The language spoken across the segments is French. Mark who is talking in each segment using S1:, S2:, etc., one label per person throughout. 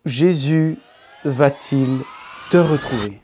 S1: Jésus va-t-il te retrouver?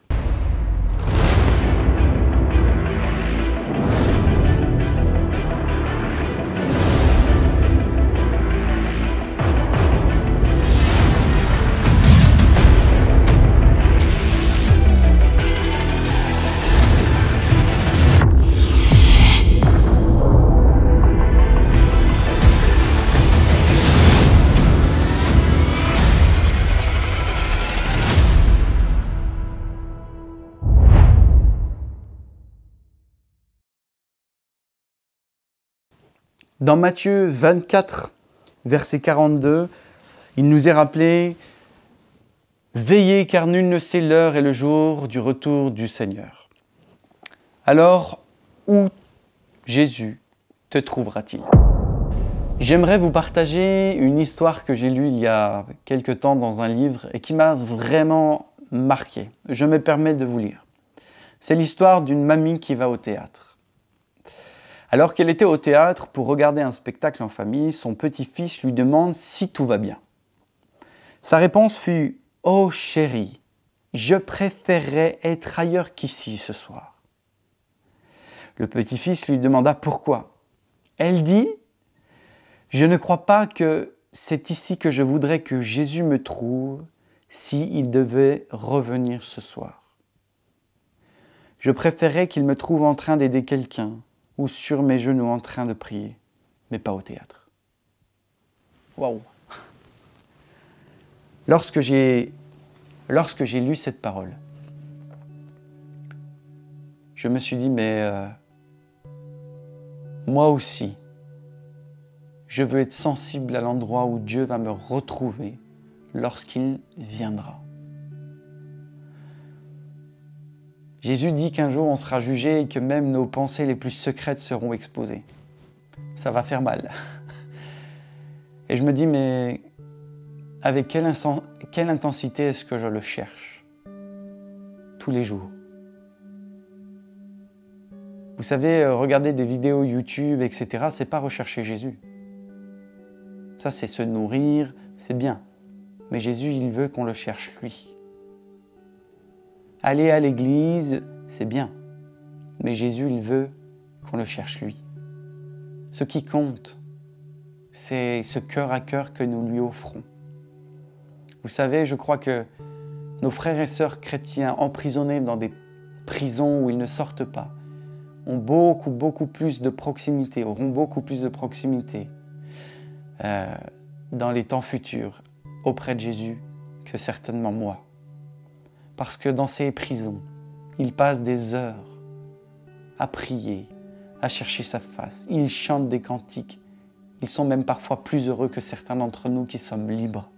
S1: Dans Matthieu 24, verset 42, il nous est rappelé « Veillez car nul ne sait l'heure et le jour du retour du Seigneur. » Alors, où Jésus te trouvera-t-il? J'aimerais vous partager une histoire que j'ai lue il y a quelque temps dans un livre et qui m'a vraiment marqué. Je me permets de vous lire. C'est l'histoire d'une mamie qui va au théâtre. Alors qu'elle était au théâtre pour regarder un spectacle en famille, son petit-fils lui demande si tout va bien. Sa réponse fut « Oh chérie, je préférerais être ailleurs qu'ici ce soir. » Le petit-fils lui demanda pourquoi. Elle dit « Je ne crois pas que c'est ici que je voudrais que Jésus me trouve s'il devait revenir ce soir. Je préférerais qu'il me trouve en train d'aider quelqu'un ou sur mes genoux en train de prier, mais pas au théâtre. » Waouh! Lorsque j'ai lu cette parole, je me suis dit, mais moi aussi, je veux être sensible à l'endroit où Dieu va me retrouver lorsqu'il viendra. Jésus dit qu'un jour on sera jugé et que même nos pensées les plus secrètes seront exposées. Ça va faire mal. Et je me dis, mais avec quelle intensité est-ce que je le cherche tous les jours? Vous savez, regarder des vidéos YouTube, etc., c'est pas rechercher Jésus. Ça, c'est se nourrir, c'est bien. Mais Jésus, il veut qu'on le cherche lui. Aller à l'église, c'est bien. Mais Jésus, il veut qu'on le cherche lui. Ce qui compte, c'est ce cœur à cœur que nous lui offrons. Vous savez, je crois que nos frères et sœurs chrétiens emprisonnés dans des prisons où ils ne sortent pas ont beaucoup plus de proximité, auront beaucoup plus de proximité dans les temps futurs auprès de Jésus que certainement moi. Parce que dans ces prisons, ils passent des heures à prier, à chercher sa face. Ils chantent des cantiques. Ils sont même parfois plus heureux que certains d'entre nous qui sommes libres.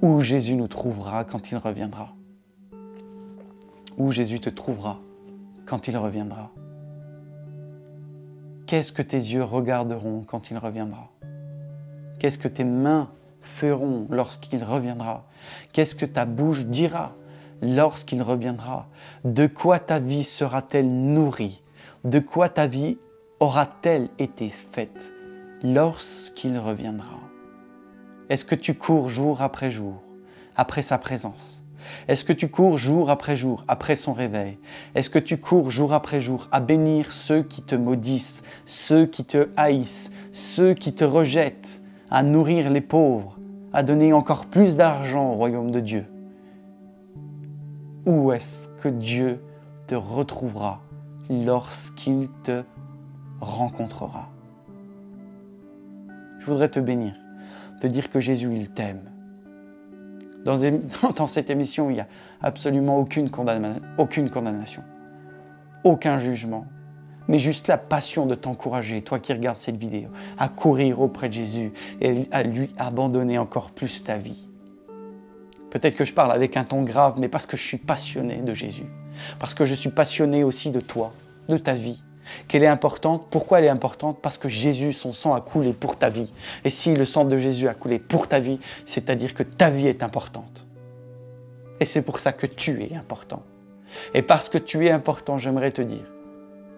S1: Où Jésus nous trouvera quand il reviendra. Où Jésus te trouvera quand il reviendra. Qu'est-ce que tes yeux regarderont quand il reviendra? Qu'est-ce que tes mains feront lorsqu'il reviendra? Qu'est-ce que ta bouche dira lorsqu'il reviendra? De quoi ta vie sera-t-elle nourrie? De quoi ta vie aura-t-elle été faite lorsqu'il reviendra? Est-ce que tu cours jour après sa présence? Est-ce que tu cours jour après son réveil? Est-ce que tu cours jour après jour à bénir ceux qui te maudissent, ceux qui te haïssent, ceux qui te rejettent, à nourrir les pauvres, à donner encore plus d'argent au royaume de Dieu? Où est-ce que Dieu te retrouvera lorsqu'il te rencontrera? Je voudrais te bénir, te dire que Jésus, il t'aime. Dans cette émission, il n'y a absolument aucune condamnation, aucun jugement, mais juste la passion de t'encourager, toi qui regardes cette vidéo, à courir auprès de Jésus et à lui abandonner encore plus ta vie. Peut-être que je parle avec un ton grave, mais parce que je suis passionné de Jésus, parce que je suis passionné aussi de toi, de ta vie. Qu'elle est importante. Pourquoi elle est importante? Parce que Jésus, son sang a coulé pour ta vie. Et si le sang de Jésus a coulé pour ta vie, c'est-à-dire que ta vie est importante. Et c'est pour ça que tu es important. Et parce que tu es important, j'aimerais te dire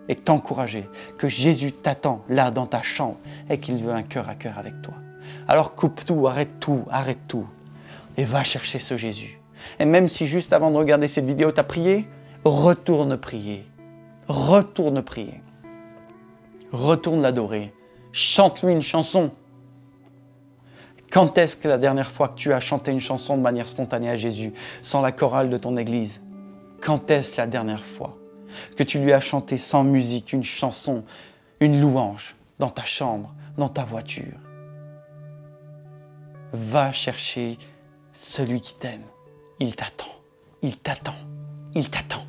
S1: et t'encourager que Jésus t'attend là dans ta chambre et qu'il veut un cœur à cœur avec toi. Alors coupe tout, arrête tout, arrête tout. Et va chercher ce Jésus. Et même si juste avant de regarder cette vidéo, tu as prié, retourne prier. Retourne prier. Retourne l'adorer. Chante-lui une chanson. Quand est-ce que la dernière fois que tu as chanté une chanson de manière spontanée à Jésus, sans la chorale de ton église? Quand est-ce la dernière fois que tu lui as chanté sans musique une chanson, une louange, dans ta chambre, dans ta voiture? Va chercher celui qui t'aime. Il t'attend. Il t'attend. Il t'attend.